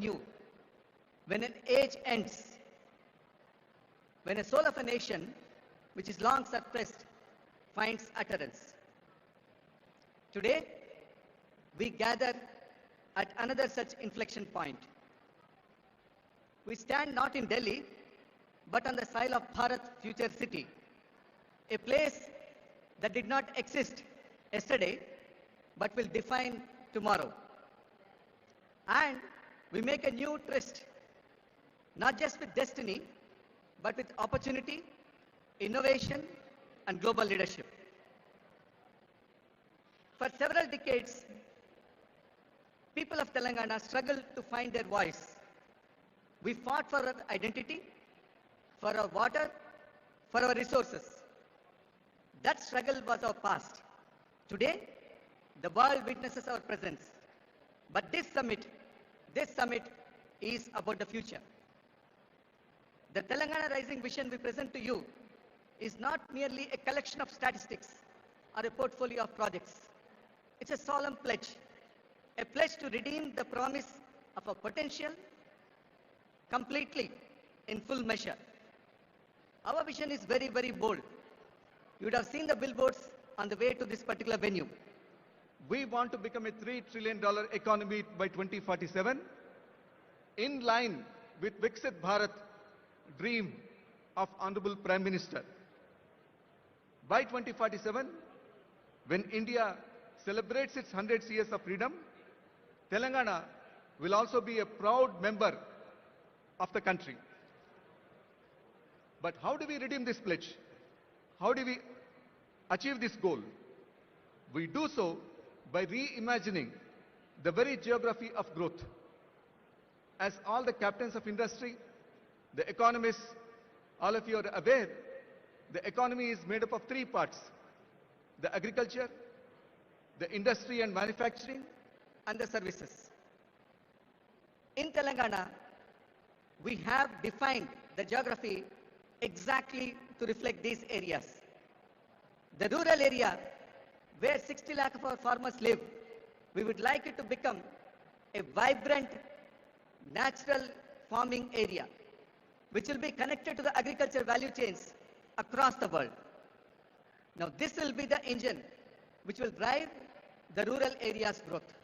new. When an age ends, when a soul of a nation, which is long suppressed, finds utterance. Today, we gather at another such inflection point. We stand not in Delhi, but on the soil of Bharat future city, a place that did not exist yesterday, but will define tomorrow. And we make a new tryst, not just with destiny, but with opportunity, innovation, and global leadership. For several decades, people of Telangana struggled to find their voice. We fought for our identity, for our water, for our resources. That struggle was our past. Today, the world witnesses our presence. But this summit is about the future. The Telangana Rising Vision we present to you is not merely a collection of statistics or a portfolio of projects. It's a solemn pledge, a pledge to redeem the promise of our potential completely in full measure. Our vision is very, very bold. You would have seen the billboards on the way to this particular venue. We want to become a $3 trillion economy by 2047, in line with Viksit Bharat dream of Honorable Prime Minister. By 2047, when India celebrates its 100 years of freedom, Telangana will also be a proud member of the country. But how do we redeem this pledge? How do we achieve this goal? We do so by reimagining the very geography of growth. As all the captains of industry, the economists, all of you are aware, the economy is made up of three parts: the agriculture, the industry and manufacturing, and the services. In Telangana, we have defined the geography exactly to reflect these areas. The rural area, where 60 lakh of our farmers live, we would like it to become a vibrant, natural farming area, which will be connected to the agriculture value chains across the world. Now, this will be the engine which will drive the rural area's growth.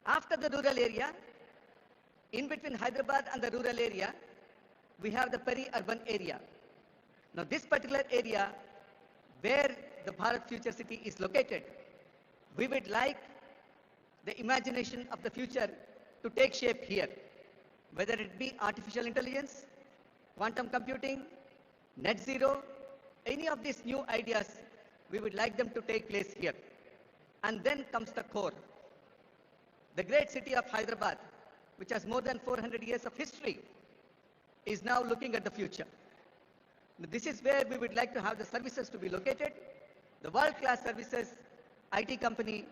After the rural area, in between Hyderabad and the rural area, we have the peri-urban area. Now, this particular area where the Bharat Future City is located, we would like the imagination of the future to take shape here, whether it be artificial intelligence, quantum computing, net zero, any of these new ideas, we would like them to take place here. And then comes the core. The great city of Hyderabad, which has more than 400 years of history, is now looking at the future. This is where we would like to have the services to be located, the world-class services, IT company,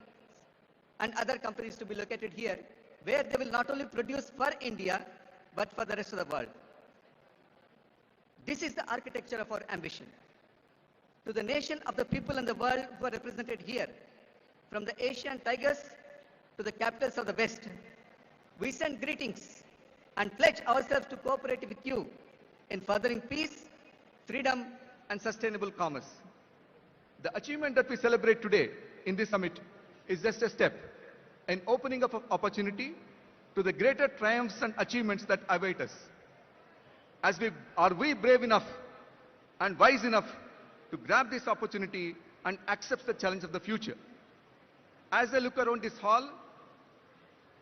and other companies to be located here, where they will not only produce for India, but for the rest of the world. This is the architecture of our ambition. To the nation of the people in the world who are represented here, from the Asian tigers to the capitals of the West, we send greetings and pledge ourselves to cooperate with you in furthering peace, freedom, and sustainable commerce. The achievement that we celebrate today in this summit is just a step, an opening of opportunity to the greater triumphs and achievements that await us. Are we brave enough and wise enough to grab this opportunity and accept the challenge of the future? As I look around this hall,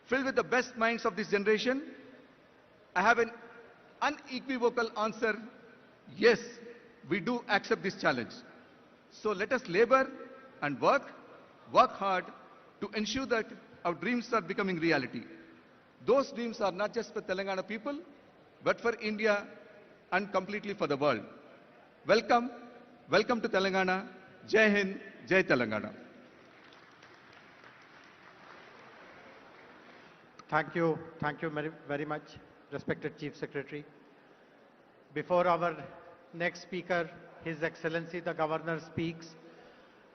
filled with the best minds of this generation, I have an unequivocal answer: yes, we do accept this challenge. So let us labor and work hard to ensure that our dreams are becoming reality. Those dreams are not just for Telangana people, but for India and completely for the world. Welcome to Telangana. Jai Hind, Jai Telangana. Thank you very much, respected Chief Secretary. Before our next speaker, His Excellency the Governor, speaks,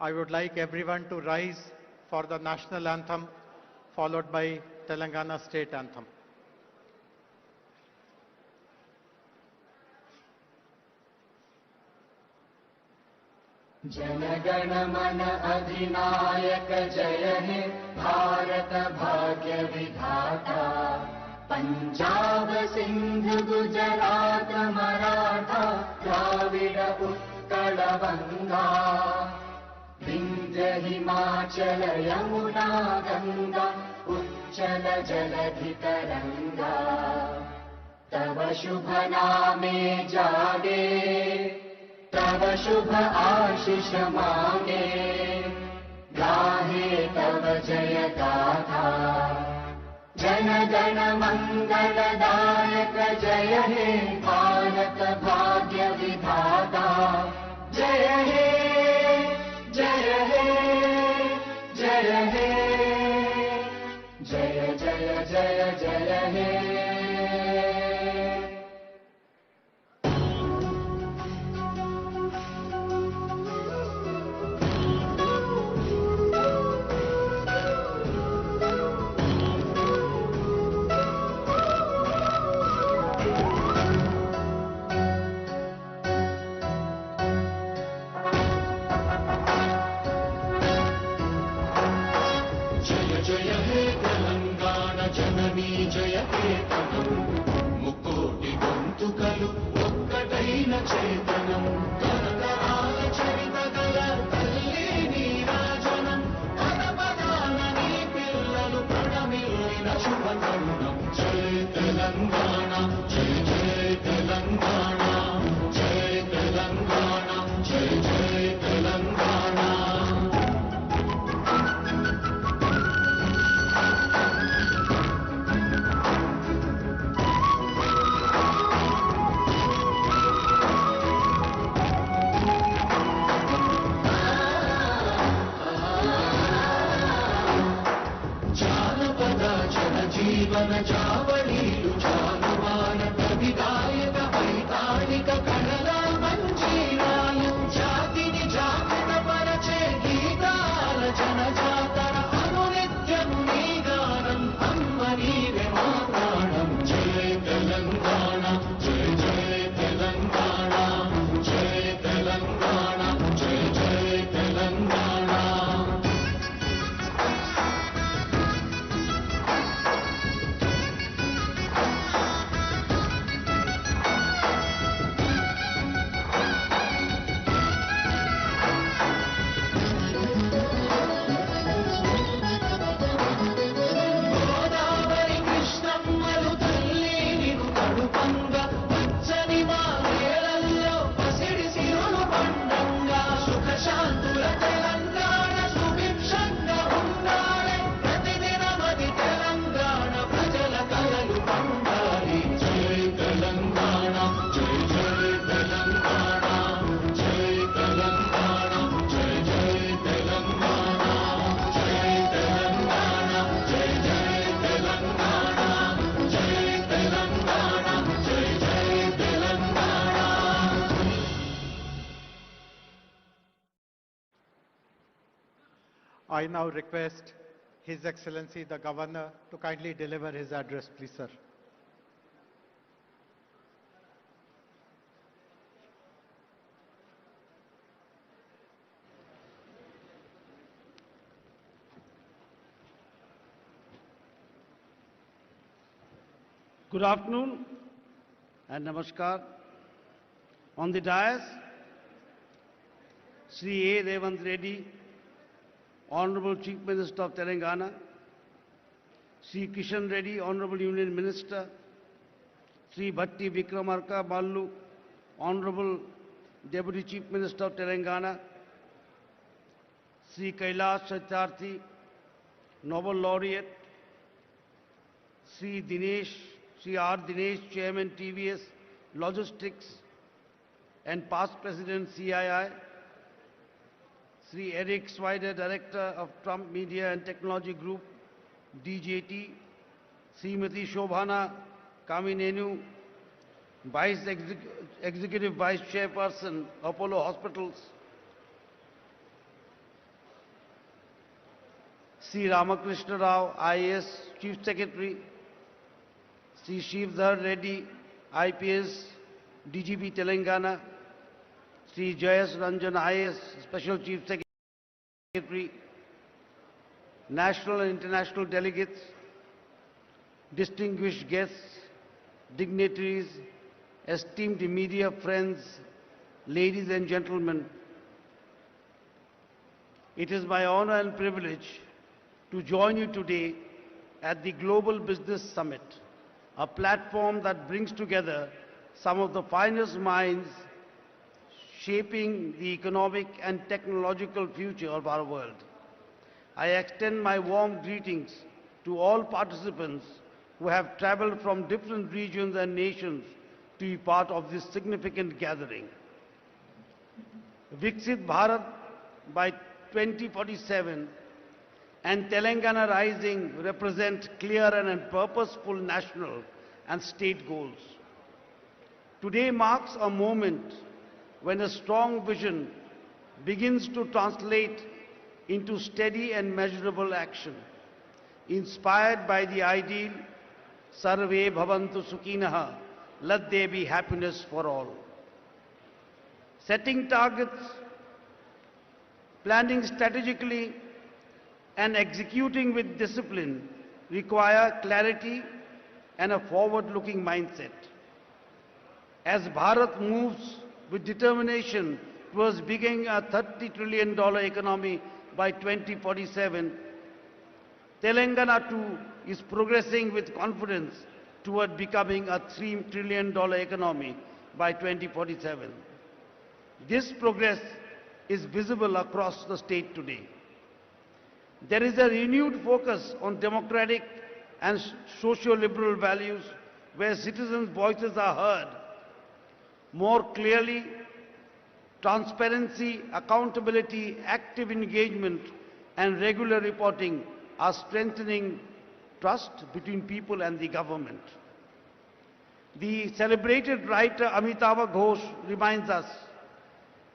I would like everyone to rise for the national anthem, followed by Telangana state anthem. जनगण मन अधिनायक जय हे भारत भाग्य विधाता। पंजाब सिंध गुजरात मराठा द्राविड उत्कल गंगा। विंध्य हिमाचल यमुना गंगा उच्चल जलधि तरंगा। तव शुभ नामे जागे तव शुभ आशीष मांगे। गाहे तव जय गाथा जन गण मंगलदायक जय हे भारत भाग्य विधाता। जय हे जय हे जय हे जय जय जय जय हे। ముకోటి గొంతుకలు ఒక్కటైన చేతనం తరతరాల చరిత గల తల్లి నీరాజనం పద పదాన నీ పిల్లలు ప్రణమిల్లిన శుభ తరుణం జయ తెలంగాణ జయ జయ తెలంగాణ జయ తెలంగాణ జయ జయ తెలంగాణ। జీవన చావళీలు చాలువాన కవిదాయక వైతాళిక కళల మంజీరాలు జాతిని జాగృత పరచే గీతాల జనజాతర అనునిత్యము నీ గానం అమ్మ నీవే మా ప్రాణం। జయ తెలంగాణ జయ జయ తెలంగాణ జయ తెలంగాణ జయ జయ Telangana. I now request His Excellency the Governor to kindly deliver his address, please, sir. Good afternoon and namaskar. On the dais, Sri A. Revanth Reddy, Hon'ble Chief Minister of Telangana, Sri Kishan Reddy, Honorable Union Minister, Sri Bhatti Vikramarka Mallu, Honorable Deputy Chief Minister of Telangana, Sri Kailash Satyarthi, Nobel Laureate, Sri R. Dinesh, Chairman TVS Logistics and past President CII, Sri Eric Swider, Director of Trump Media and Technology Group, DJT, Srimati Shobhana Kaminenu, Executive Vice Chairperson, Apollo Hospitals, Sri Ramakrishna Rao, IAS Chief Secretary, Sri Shivdhar Reddy, IPS, DGP Telangana, Sri Jayas Ranjan IAS, Special Chief Secretary, national and international delegates, distinguished guests, dignitaries, esteemed media friends, ladies and gentlemen, it is my honor and privilege to join you today at the Global Business Summit, a platform that brings together some of the finest minds shaping the economic and technological future of our world. I extend my warm greetings to all participants who have traveled from different regions and nations to be part of this significant gathering. Viksit Bharat by 2047 and Telangana Rising represent clear and purposeful national and state goals. Today marks a moment when a strong vision begins to translate into steady and measurable action, inspired by the ideal Sarve Bhavantu Sukhinaha, let there be happiness for all. Setting targets, planning strategically, and executing with discipline require clarity and a forward-looking mindset. As Bharat moves with determination towards becoming a $30 trillion economy by 2047, Telangana too is progressing with confidence toward becoming a $3 trillion economy by 2047. This progress is visible across the state today. There is a renewed focus on democratic and socio-liberal values where citizens' voices are heard more clearly. Transparency, accountability, active engagement, and regular reporting are strengthening trust between people and the government. The celebrated writer Amitabh Ghosh reminds us,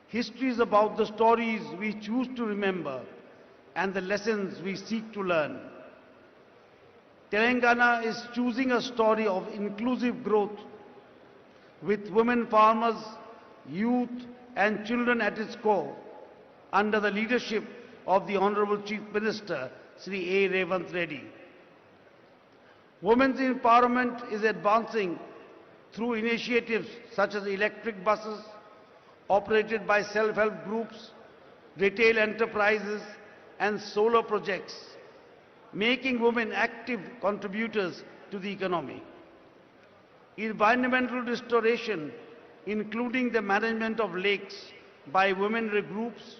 history is about the stories we choose to remember and the lessons we seek to learn. Telangana is choosing a story of inclusive growth with women farmers, youth, and children at its core, under the leadership of the Hon'ble Chief Minister, Sri A. Revanth Reddy. Women's empowerment is advancing through initiatives such as electric buses, operated by self-help groups, retail enterprises, and solar projects, making women active contributors to the economy. Environmental restoration, including the management of lakes by women groups,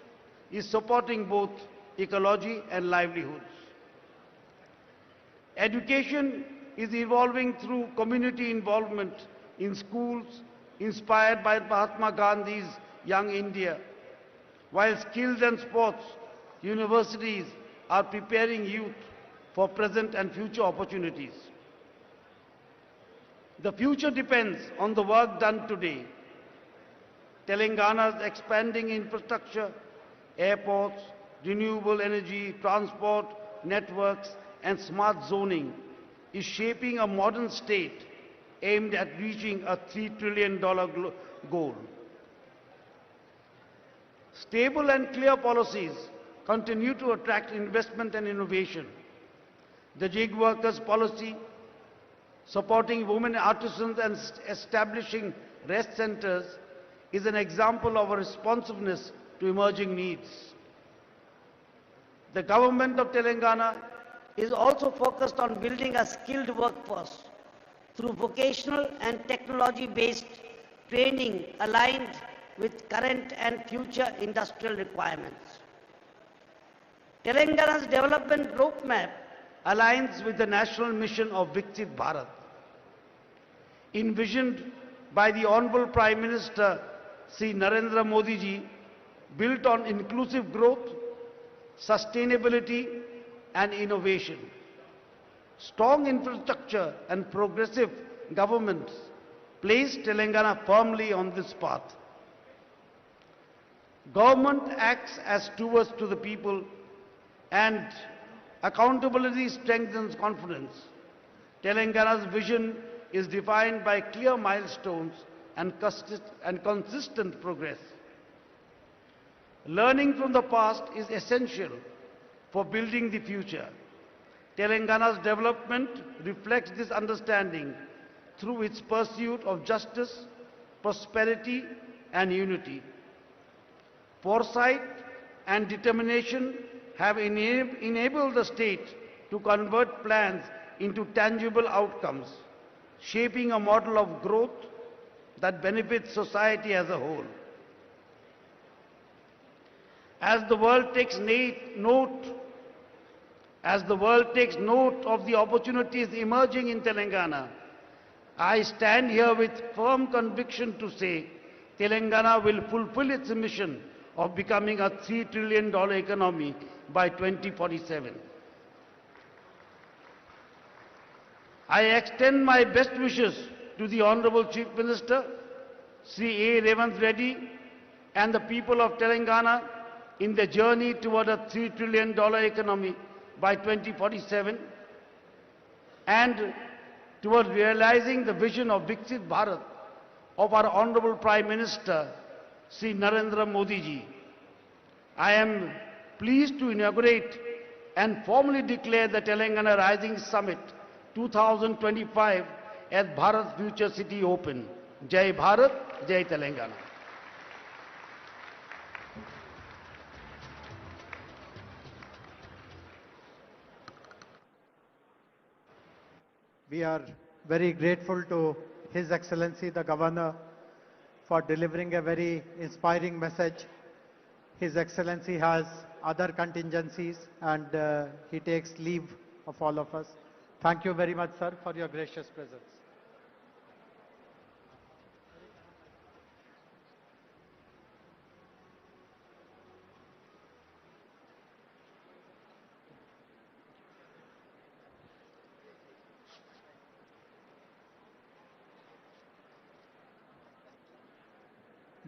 is supporting both ecology and livelihoods. Education is evolving through community involvement in schools inspired by Mahatma Gandhi's Young India, while skills and sports universities are preparing youth for present and future opportunities. The future depends on the work done today. Telangana's expanding infrastructure, airports, renewable energy, transport, networks, and smart zoning is shaping a modern state aimed at reaching a $3 trillion goal. Stable and clear policies continue to attract investment and innovation. The gig workers policy, supporting women artisans and establishing rest centers, is an example of a responsiveness to emerging needs. The government of Telangana is also focused on building a skilled workforce through vocational and technology-based training aligned with current and future industrial requirements. Telangana's development roadmap aligns with the national mission of Viksit Bharat, envisioned by the Honorable Prime Minister Sri Narendra Modi ji, built on inclusive growth, sustainability, and innovation. Strong infrastructure and progressive governments place Telangana firmly on this path. Government acts as stewards to the people, and accountability strengthens confidence. Telangana's vision is defined by clear milestones and consistent progress. Learning from the past is essential for building the future. Telangana's development reflects this understanding through its pursuit of justice, prosperity, and unity. Foresight and determination have enabled the state to convert plans into tangible outcomes, shaping a model of growth that benefits society as a whole. As the world takes note of the opportunities emerging in Telangana, I stand here with firm conviction to say Telangana will fulfill its mission of becoming a $3 trillion economy by 2047. I extend my best wishes to the Hon'ble Chief Minister, Sri A. Revanth Reddy, and the people of Telangana in the journey toward a $3 trillion economy by 2047 and toward realizing the vision of Viksit Bharat of our Honorable Prime Minister, Sri Narendra Modi ji. I am pleased to inaugurate and formally declare the Telangana Rising Summit 2025 as Bharat Future City Open. Jai Bharat, Jai Telangana. We are very grateful to His Excellency the Governor for delivering a very inspiring message. His Excellency has other contingencies and he takes leave of all of us. Thank you very much, sir, for your gracious presence.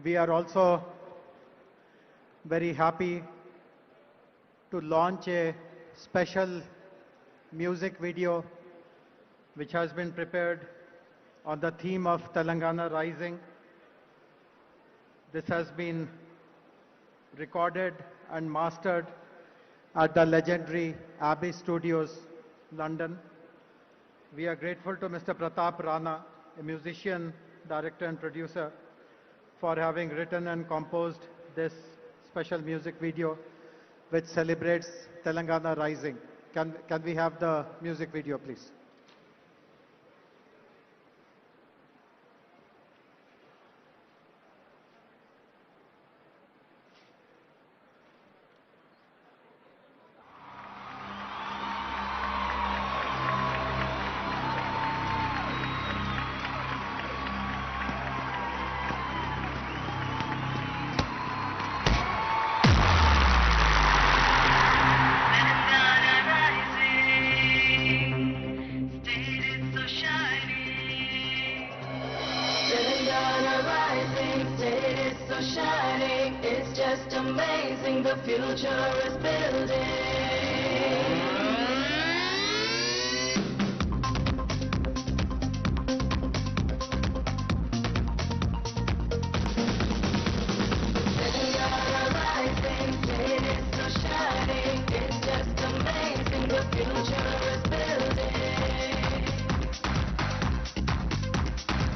We are also very happy to launch a special music video which has been prepared on the theme of Telangana Rising. This has been recorded and mastered at the legendary Abbey Studios, London. We are grateful to Mr. Pratap Rana, a musician, director and producer, for having written and composed this special music video which celebrates Telangana Rising. Can we have the music video, please? Shining, it's just amazing, the future is building. Telangana rising, it's so shining, it's just amazing, the future is building.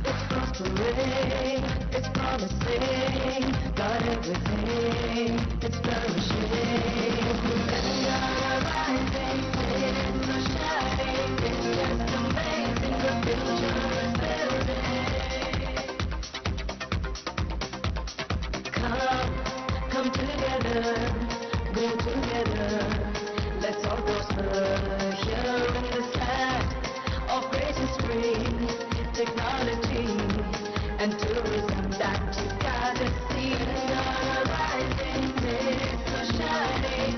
It's prospering, it's promising, got everything, it's flourishing. Telangana rising, it's so shining, it's just amazing, the future is building. Come together, go together, let's all prosper here in this land of great history, technology, and tourism that you gotta see. Telangana rising, it's so shining,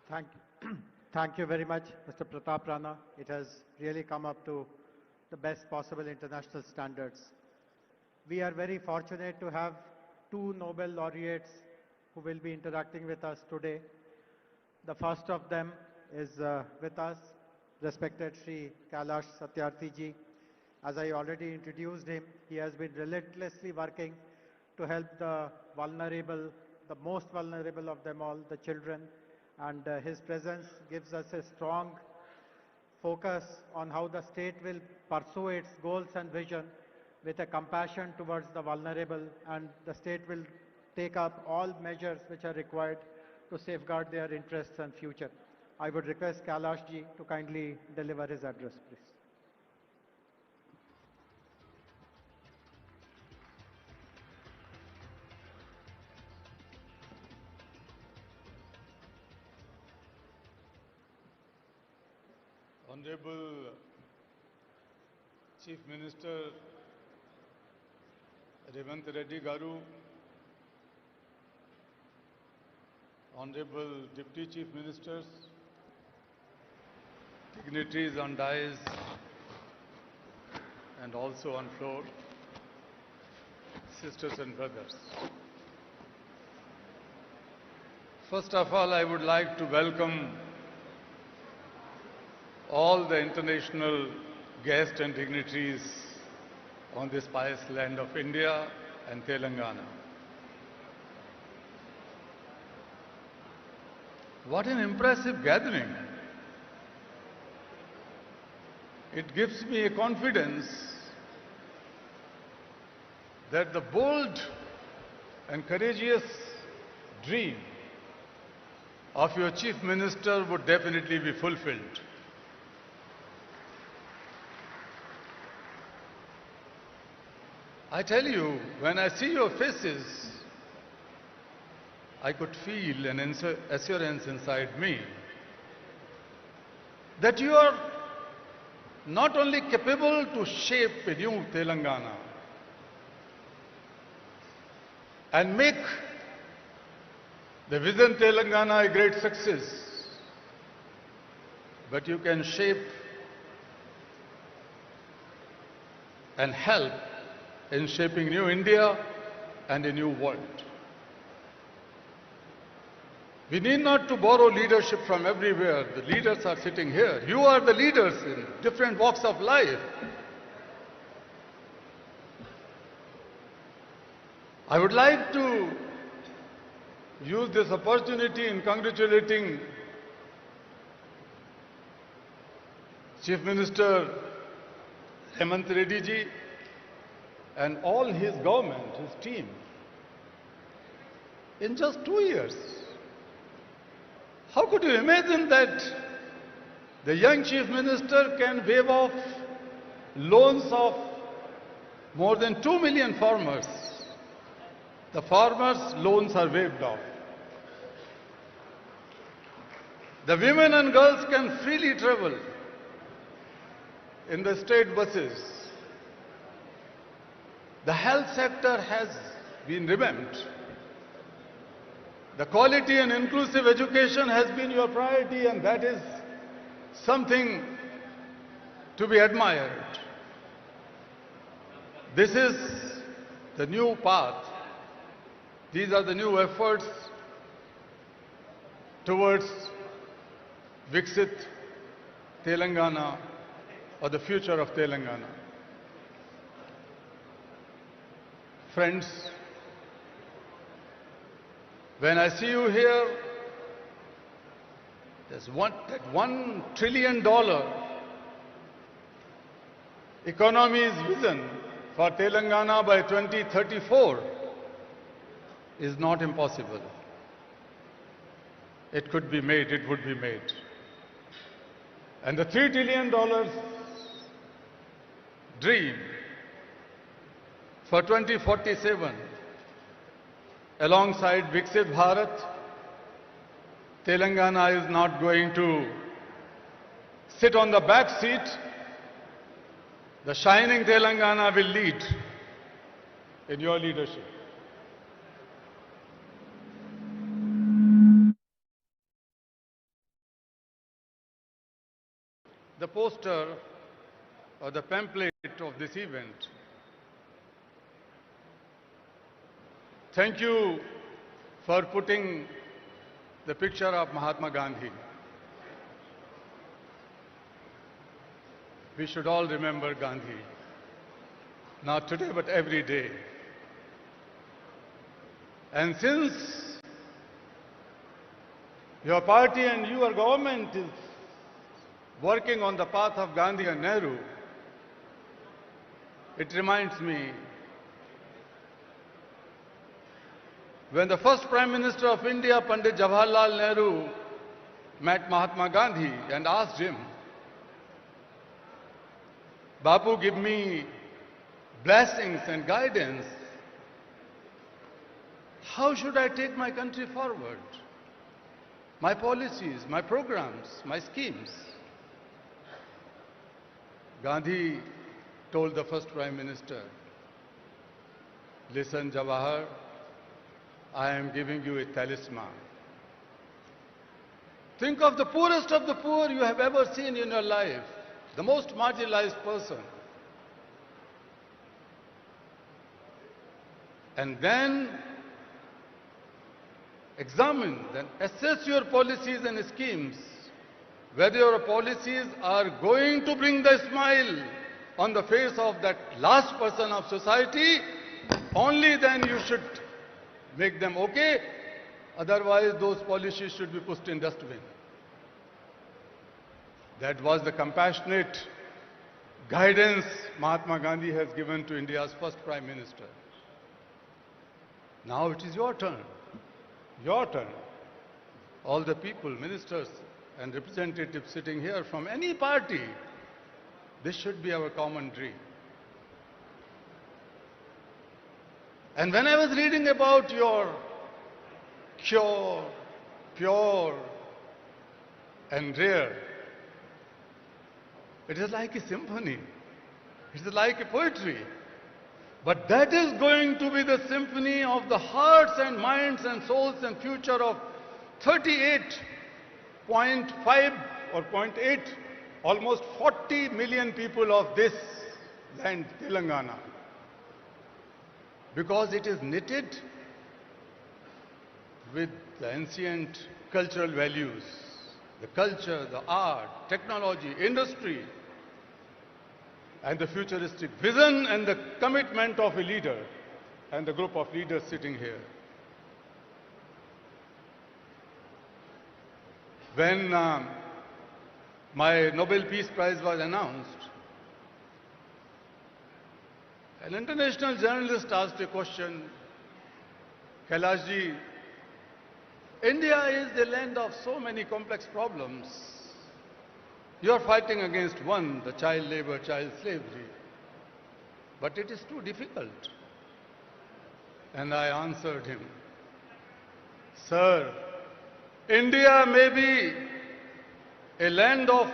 Thank you. Thank you very much, Mr. Pratap Rana. It has really come up to the best possible international standards. We are very fortunate to have two Nobel laureates who will be interacting with us today. The first of them is with us, respected Sri Kailash Satyarthi ji. As I already introduced him, he has been relentlessly working to help the vulnerable, the most vulnerable of them all, the children. And his presence gives us a strong focus on how the state will pursue its goals and vision with a compassion towards the vulnerable, and the state will take up all measures which are required to safeguard their interests and future. I would request Kailash ji to kindly deliver his address, please. Honorable Chief Minister Revanth Reddy Garu, Honorable Deputy Chief Ministers, dignitaries on dais and also on floor, sisters and brothers. First of all, I would like to welcome all the international guests and dignitaries on this pious land of India and Telangana. What an impressive gathering. It gives me a confidence that the bold and courageous dream of your Chief Minister would definitely be fulfilled. I tell you, when I see your faces, I could feel an assurance inside me that you are not only capable to shape a new Telangana and make the Vision Telangana a great success, but you can shape and help in shaping new India and a new world. We need not to borrow leadership from everywhere. The leaders are sitting here. You are the leaders in different walks of life. I would like to use this opportunity in congratulating Chief Minister Revanth Reddy ji and all his government, his team. In just 2 years, how could you imagine that the young Chief Minister can waive off loans of more than 2 million farmers? The farmers' loans are waived off. The women and girls can freely travel in the state buses. The health sector has been revamped. The quality and inclusive education has been your priority, and that is something to be admired. This is the new path. These are the new efforts towards Viksit Telangana, or the future of Telangana. Friends, when I see you here, there's that $1 trillion economy's vision for Telangana by 2034 is not impossible. It could be made, it would be made. And the $3 trillion dream for 2047, alongside Viksit Bharat, Telangana is not going to sit on the back seat. The shining Telangana will lead in your leadership. the poster or the pamphlet of this event. Thank you for putting the picture of Mahatma Gandhi. We should all remember Gandhi, not today but every day. And since your party and your government is working on the path of Gandhi and Nehru, it reminds me when the first Prime Minister of India, Pandit Jawaharlal Nehru, met Mahatma Gandhi and asked him, Bapu, give me blessings and guidance. How should I take my country forward? My policies, my programs, my schemes. Gandhi told the first Prime Minister, listen, Jawahar, I am giving you a talisman. Think of the poorest of the poor you have ever seen in your life, the most marginalized person. And then examine, then assess your policies and schemes, whether your policies are going to bring the smile on the face of that last person of society. Only then you should make them okay. Otherwise, those policies should be pushed in dustbin. That was the compassionate guidance Mahatma Gandhi has given to India's first Prime Minister. Now it is your turn. Your turn. All the people, ministers and representatives sitting here from any party, this should be our common dream. And when I was reading about your pure and rare, it is like a symphony. It is like a poetry. But that is going to be the symphony of the hearts and minds and souls and future of 38.5 or 0.8, almost 40 million people of this land, Telangana. Because it is knitted with the ancient cultural values, the culture, the art, technology, industry, and the futuristic vision and the commitment of a leader and the group of leaders sitting here. When my Nobel Peace Prize was announced, an international journalist asked a question, Kailashji, India is the land of so many complex problems. You are fighting against one, the child labor, child slavery. But it is too difficult. And I answered him, Sir, India may be a land of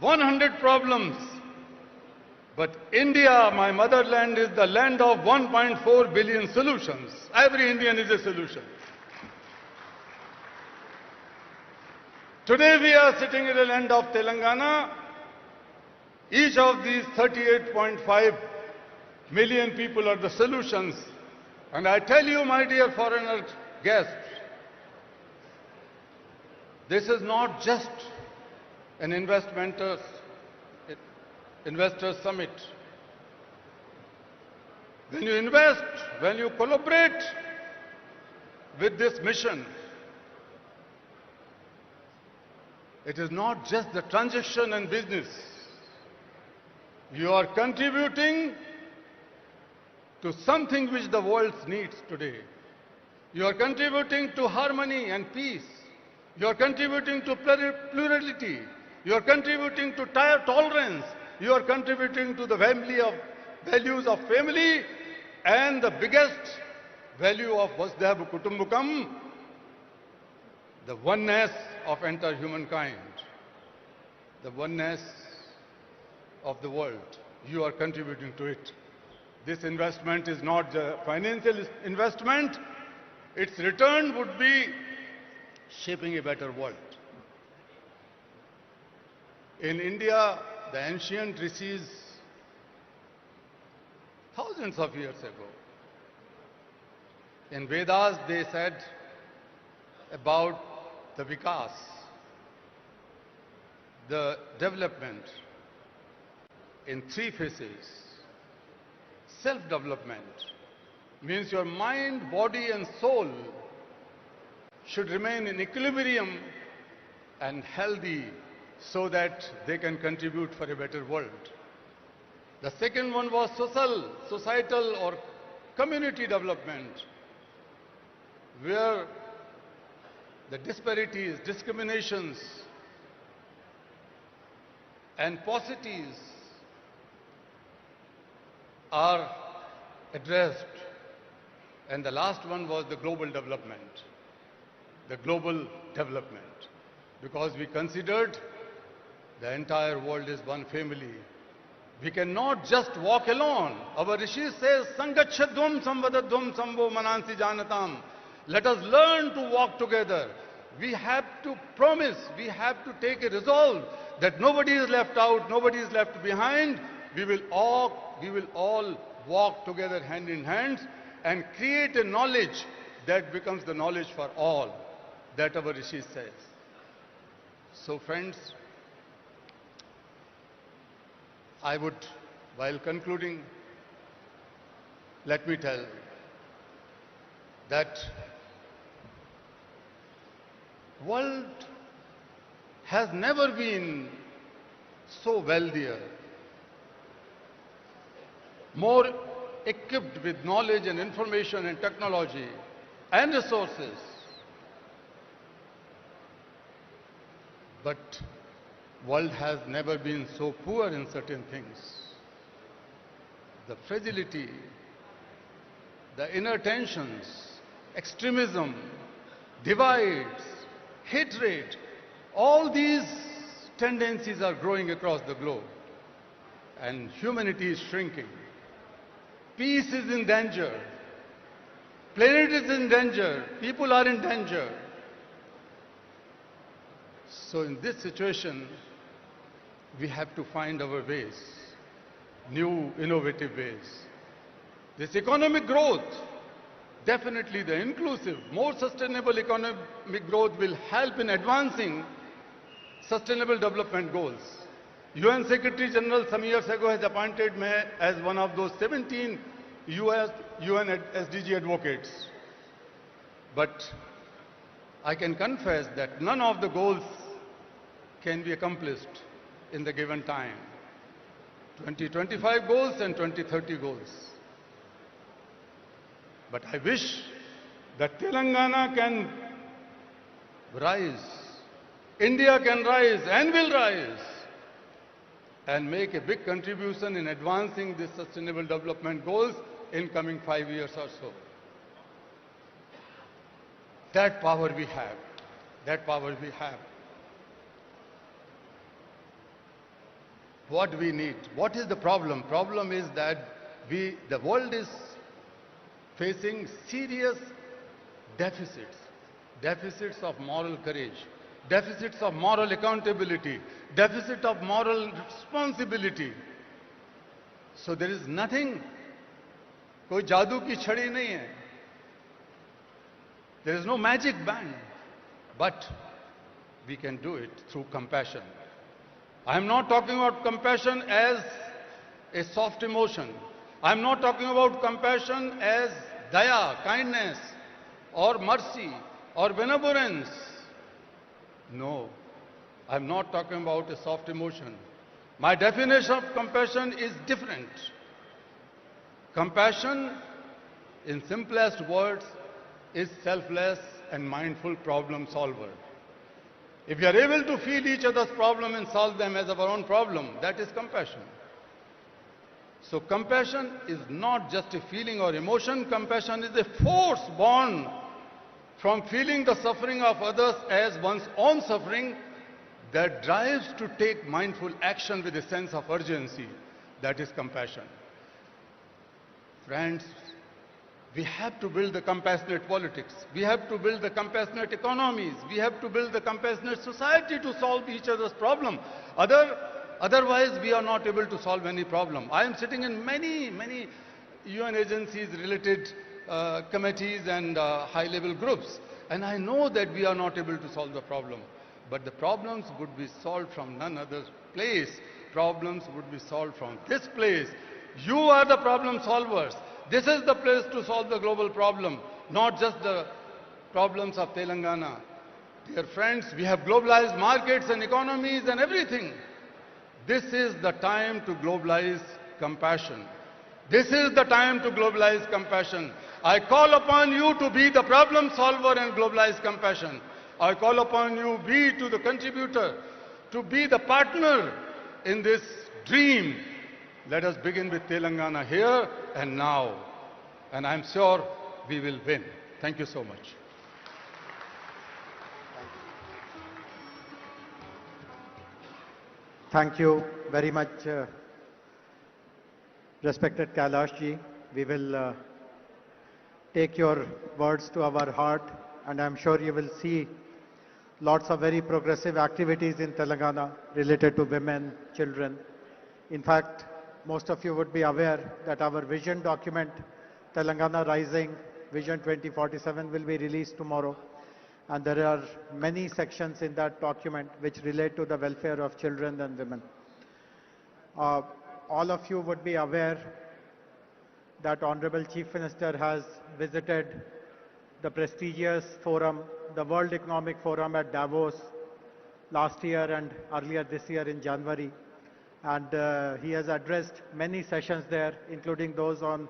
100 problems, but India, my motherland, is the land of 1.4 billion solutions. Every Indian is a solution. Today we are sitting in the land of Telangana. Each of these 38.5 million people are the solutions. And I tell you, my dear foreigner guests, this is not just an investor summit. When you invest, when you collaborate with this mission, it is not just the transaction and business. You are contributing to something which the world needs today. You are contributing to harmony and peace. You are contributing to plurality. You are contributing to tolerance. You are contributing to the values of family and the biggest value of Vasudhaiva Kutumbakam, the oneness of entire humankind, the oneness of the world. You are contributing to it. This investment is not a financial investment. Its return would be shaping a better world. In India, the ancient rishis, thousands of years ago, in Vedas they said about the vikas, the development in three phases. Self-development means your mind, body and soul should remain in equilibrium and healthy so that they can contribute for a better world. The second one was societal or community development, where the disparities, discriminations and paucities are addressed. And the last one was the global development. The global development. Because we considered the entire world is one family. We cannot just walk alone. Our Rishi says, Sangachadvam samvadadvam samvo manansi janatam. Let us learn to walk together. We have to promise, we have to take a resolve that nobody is left out, nobody is left behind. We will all walk together hand in hand and create a knowledge that becomes the knowledge for all, that our Rishi says. So friends, I would, while concluding, let me tell that world has never been so wealthier, more equipped with knowledge and information and technology and resources. But world has never been so poor in certain things. The fragility, the inner tensions, extremism, divides, hatred, all these tendencies are growing across the globe. And humanity is shrinking. Peace is in danger. Planet is in danger. People are in danger. So in this situation, we have to find our ways, new innovative ways. This economic growth, definitely the inclusive, more sustainable economic growth will help in advancing sustainable development goals. UN Secretary General some years ago has appointed me as one of those 17 UN SDG advocates. But I can confess that none of the goals can be accomplished in the given time. 2025 goals and 2030 goals. But I wish that Telangana can rise, India can rise and will rise, and make a big contribution in advancing these sustainable development goals in coming 5 years or so. That power we have. That power we have. What we need? What is the problem? Problem is that the world is facing serious deficits. Deficits of moral courage. Deficits of moral accountability. Deficit of moral responsibility. So there is nothing, koi jadoo ki chhadi nahi hai. There is no magic band, but we can do it through compassion. I am not talking about compassion as a soft emotion. I am not talking about compassion as daya, kindness, or mercy, or benevolence. No, I am not talking about a soft emotion. My definition of compassion is different. Compassion, in simplest words, is selfless and mindful problem solver. If we are able to feel each other's problem and solve them as our own problem, that is compassion. So compassion is not just a feeling or emotion. Compassion is a force born from feeling the suffering of others as one's own suffering that drives to take mindful action with a sense of urgency. That is compassion. Friends, We have to build the compassionate politics. We have to build the compassionate economies. We have to build the compassionate society to solve each other's problem. Otherwise, we are not able to solve any problem. I am sitting in many UN agencies related committees and high-level groups, and I know that we are not able to solve the problem. But the problems would be solved from none other place. Problems would be solved from this place. You are the problem solvers. This is the place to solve the global problem, not just the problems of Telangana. Dear friends, we have globalized markets and economies and everything. This is the time to globalize compassion. This is the time to globalize compassion. I call upon you to be the problem solver and globalize compassion. I call upon you, be to the contributor, to be the partner in this dream. Let us begin with Telangana here and now. And I'm sure we will win. Thank you so much. Thank you very much, respected Kailash ji. We will take your words to our heart, and I'm sure you will see lots of very progressive activities in Telangana related to women, children. In fact, most of you would be aware that our vision document, Telangana Rising Vision 2047, will be released tomorrow. And there are many sections in that document which relate to the welfare of children and women. All of you would be aware that Hon'ble Chief Minister has visited the prestigious forum, the World Economic Forum at Davos last year and earlier this year in January. And he has addressed many sessions there, including those on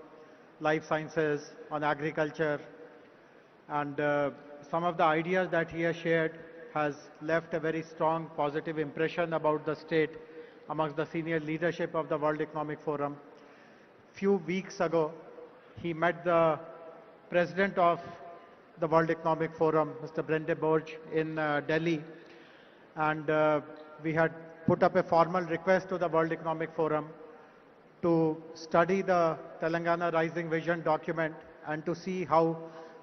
life sciences, on agriculture, and some of the ideas that he has shared has left a very strong positive impression about the state amongst the senior leadership of the World Economic Forum. Few weeks ago, he met the president of the World Economic Forum, Mr. Brende Borge, in Delhi, and we had put up a formal request to the World Economic Forum to study the Telangana Rising Vision document and to see how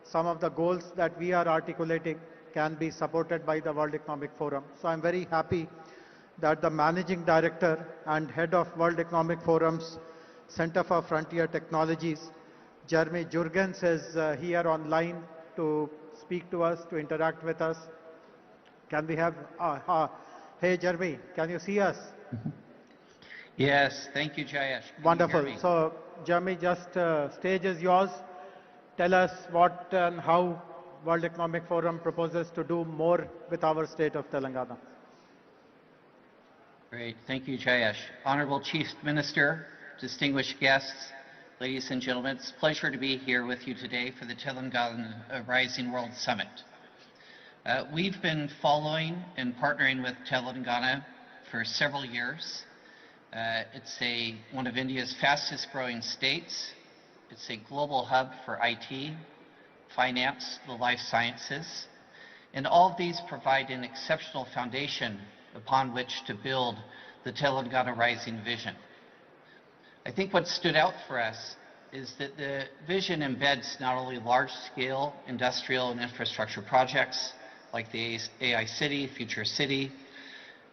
some of the goals that we are articulating can be supported by the World Economic Forum. So I'm very happy that the Managing Director and Head of World Economic Forum's Center for Frontier Technologies, Jeremy Jurgens, is here online to speak to us, to interact with us. Can we have, hey Jeremy, can you see us? Yes, thank you, Jayesh. Wonderful. So Jeremy, just stage is yours. Tell us what and how World Economic Forum proposes to do more with our state of Telangana. Great, thank you, Jayesh. Honorable Chief Minister, distinguished guests, ladies and gentlemen, it's a pleasure to be here with you today for the Telangana Rising World Summit. We've been following and partnering with Telangana for several years. It's one of India's fastest growing states. It's a global hub for IT, finance, the life sciences, and all of these provide an exceptional foundation upon which to build the Telangana Rising Vision. I think what stood out for us is that the vision embeds not only large-scale industrial and infrastructure projects like the AI City, Future City,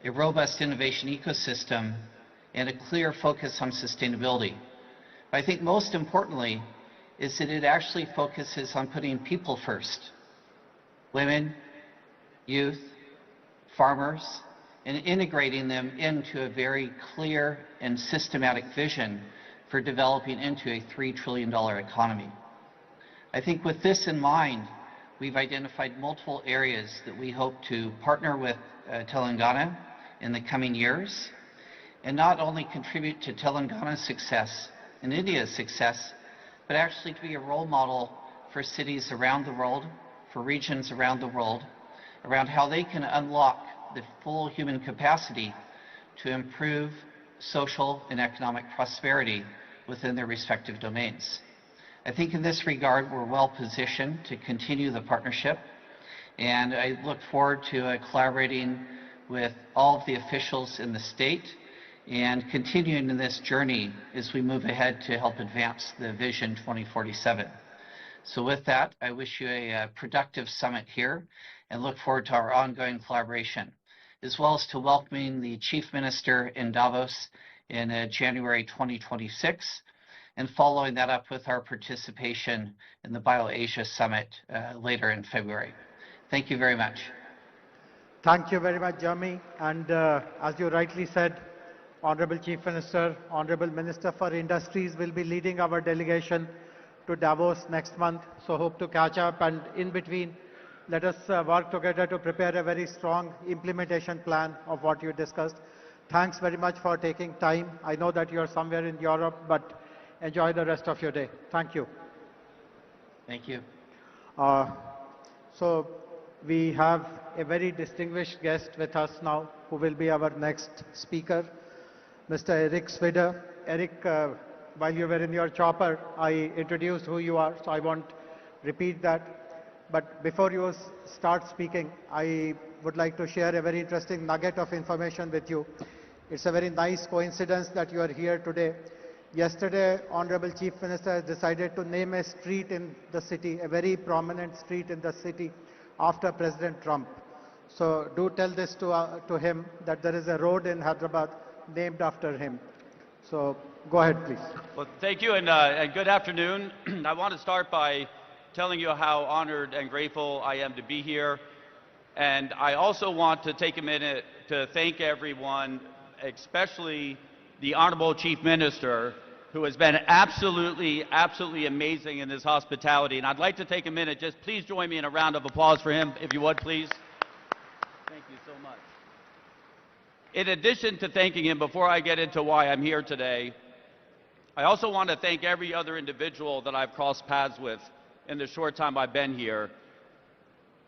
a robust innovation ecosystem, and a clear focus on sustainability. But I think most importantly is that it actually focuses on putting people first. Women, youth, farmers, and integrating them into a very clear and systematic vision for developing into a $3 trillion economy. I think with this in mind, we've identified multiple areas that we hope to partner with Telangana in the coming years, and not only contribute to Telangana's success and India's success, but actually to be a role model for cities around the world, for regions around the world, around how they can unlock the full human capacity to improve social and economic prosperity within their respective domains. I think in this regard, we're well positioned to continue the partnership, and I look forward to collaborating with all of the officials in the state and continuing in this journey as we move ahead to help advance the Vision 2047. So with that, I wish you a productive summit here and look forward to our ongoing collaboration, as well as to welcoming the Chief Minister in Davos in January 2026, and following that up with our participation in the BioAsia Summit later in February. Thank you very much. Thank you very much, Jeremy. And as you rightly said, Honorable Chief Minister, Honorable Minister for Industries will be leading our delegation to Davos next month. So hope to catch up, and in between, let us work together to prepare a very strong implementation plan of what you discussed. Thanks very much for taking time. I know that you are somewhere in Europe, but enjoy the rest of your day. Thank you. Thank you. So we have a very distinguished guest with us now, who will be our next speaker, Mr. Eric Swider. Eric, while you were in your chopper, I introduced who you are, so I won't repeat that. But before you start speaking, I would like to share a very interesting nugget of information with you. It's a very nice coincidence that you are here today. Yesterday, Honorable Chief Minister has decided to name a street in the city, a very prominent street in the city, after President Trump. So do tell this to him, that there is a road in Hyderabad named after him. So go ahead, please. Well, thank you, and good afternoon. I want to start by telling you how honored and grateful I am to be here. And I also want to take a minute to thank everyone, especially the Honorable Chief Minister, who has been absolutely amazing in his hospitality. And I'd like to take a minute, just please join me in a round of applause for him, if you would, please. Thank you so much. In addition to thanking him, before I get into why I'm here today, I also want to thank every other individual that I've crossed paths with in the short time I've been here,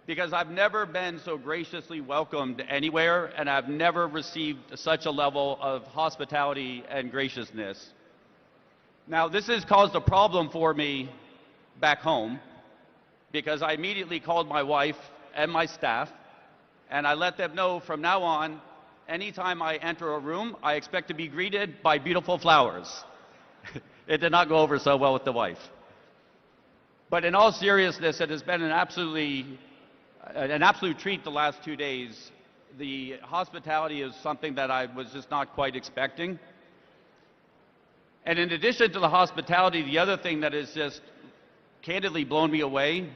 because I've never been so graciously welcomed anywhere, and I've never received such a level of hospitality and graciousness. Now, this has caused a problem for me back home, because I immediately called my wife and my staff, and I let them know from now on, anytime I enter a room, I expect to be greeted by beautiful flowers. It did not go over so well with the wife. But in all seriousness, it has been an absolute treat the last 2 days. The hospitality is something that I was just not quite expecting. And in addition to the hospitality, the other thing that has just candidly blown me away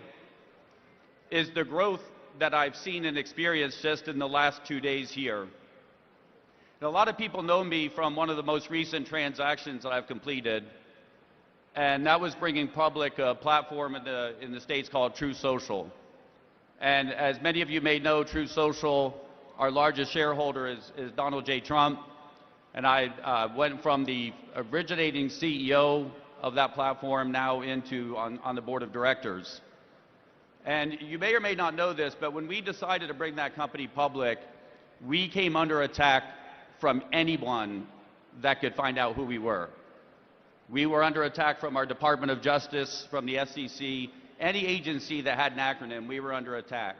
is the growth that I've seen and experienced just in the last 2 days here. Now, a lot of people know me from one of the most recent transactions that I've completed, and that was bringing public a platform in the States called True Social. And as many of you may know, True Social, our largest shareholder is Donald J. Trump, and I went from the originating CEO of that platform now into on the board of directors. And you may or may not know this, but when we decided to bring that company public, we came under attack from anyone that could find out who we were. We were under attack from our Department of Justice, from the SEC, any agency that had an acronym, we were under attack.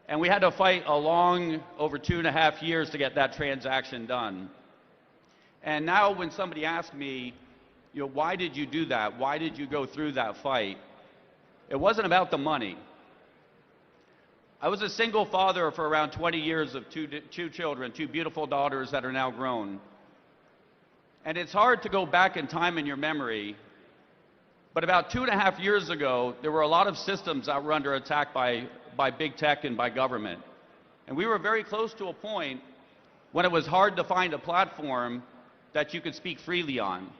And we had to fight along over 2.5 years to get that transaction done. And now when somebody asks me, you know, why did you do that? Why did you go through that fight? It wasn't about the money. I was a single father for around 20 years of two children, 2 beautiful daughters that are now grown. And it's hard to go back in time in your memory, but about 2.5 years ago, there were a lot of systems that were under attack by big tech and by government. And we were very close to a point when it was hard to find a platform that you could speak freely on.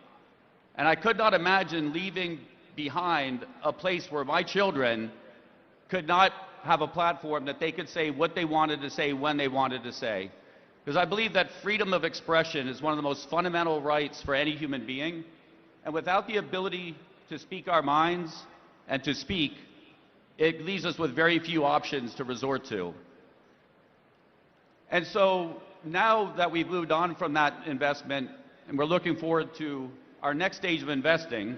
And I could not imagine leaving behind a place where my children could not have a platform that they could say what they wanted to say when they wanted to say. Because I believe that freedom of expression is one of the most fundamental rights for any human being. And without the ability to speak our minds and to speak, it leaves us with very few options to resort to. And so now that we've moved on from that investment and we're looking forward to our next stage of investing,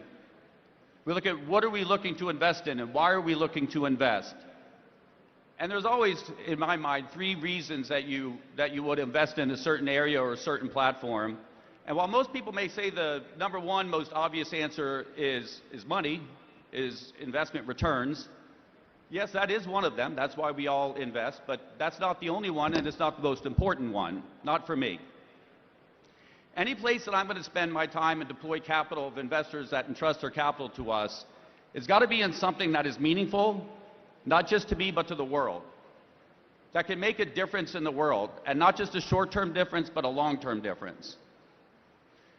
we look at what are we looking to invest in and why are we looking to invest? And there's always, in my mind, 3 reasons that you would invest in a certain area or a certain platform. And while most people may say the number 1 most obvious answer is money, is investment returns. Yes, that is one of them. That's why we all invest, but that's not the only one, and it's not the most important one, not for me. Any place that I'm going to spend my time and deploy capital of investors that entrust their capital to us, it's got to be in something that is meaningful, not just to me, but to the world, that can make a difference in the world, and not just a short-term difference, but a long-term difference.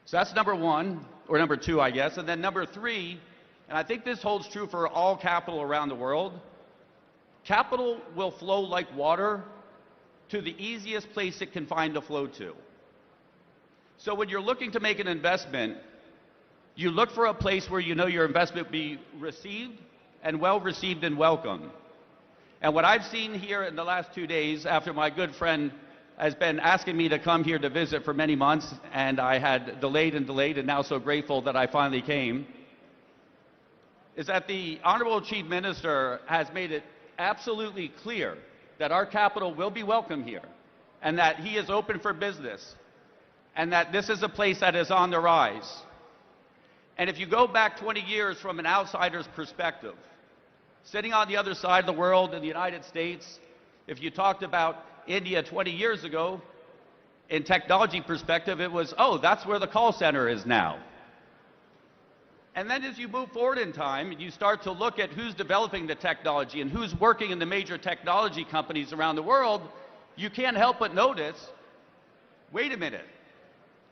So that's number one, or number two, I guess. And then number three, and I think this holds true for all capital around the world, capital will flow like water to the easiest place it can find to flow to. So when you're looking to make an investment, you look for a place where you know your investment will be received and well received and welcome. And what I've seen here in the last 2 days, after my good friend has been asking me to come here to visit for many months, and I had delayed and now so grateful that I finally came, is that the Honorable Chief Minister has made it absolutely clear that our capital will be welcome here, and that he is open for business, and that this is a place that is on the rise. And if you go back 20 years from an outsider's perspective, sitting on the other side of the world in the United States, if you talked about India 20 years ago, in technology perspective, it was, oh, that's where the call center is now. And then as you move forward in time, you start to look at who's developing the technology and who's working in the major technology companies around the world, you can't help but notice, wait a minute,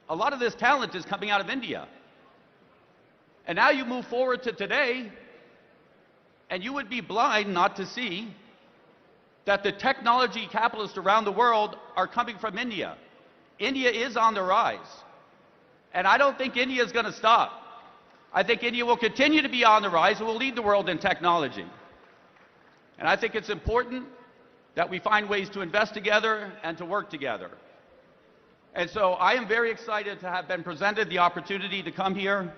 a lot of this talent is coming out of India. And now you move forward to today, and you would be blind not to see that the technology capitalists around the world are coming from India. India is on the rise. And I don't think India is going to stop. I think India will continue to be on the rise and will lead the world in technology. And I think it's important that we find ways to invest together and to work together. And so I am very excited to have been presented the opportunity to come here.